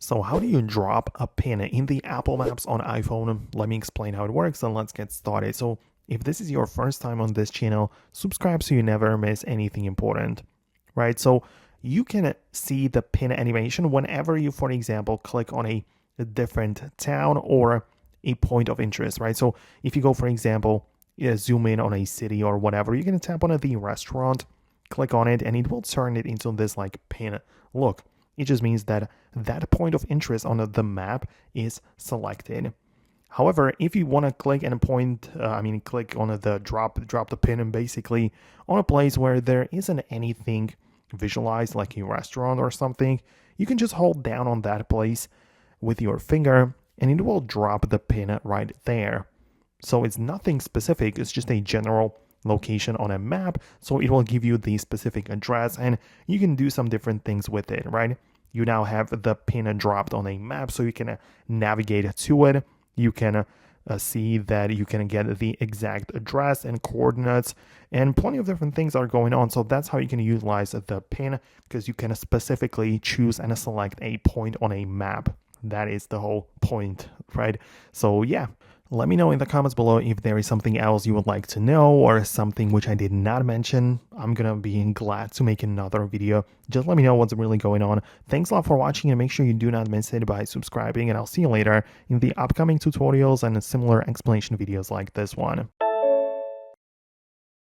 So how do you drop a pin in the Apple Maps on iPhone? Let me explain how it works and let's get started. So if this is your first time on this channel, subscribe so you never miss anything important, right? So you can see the pin animation whenever you, for example, click on a different town or a point of interest, right? So if you go, for example, zoom in on a city or whatever, you're going to tap on the restaurant, click on it, and it will turn it into this like pin look. It just means that that point of interest on the map is selected. However, if you want to click and click on the drop the pin and basically on a place where there isn't anything visualized like a restaurant or something, you can just hold down on that place with your finger and it will drop the pin right there. So it's nothing specific, it's just a general location on a map, so it will give you the specific address and you can do some different things with it, right? You now have the pin dropped on a map so you can navigate to it. You can see that you can get the exact address and coordinates, and plenty of different things are going on. So that's how you can utilize the pin, because you can specifically choose and select a point on a map. That is the whole point, right? So yeah, let me know in the comments below if there is something else you would like to know or something which I did not mention. I'm gonna be glad to make another video. Just let me know what's really going on. Thanks a lot for watching and make sure you do not miss it by subscribing, and I'll see you later in the upcoming tutorials and similar explanation videos like this one.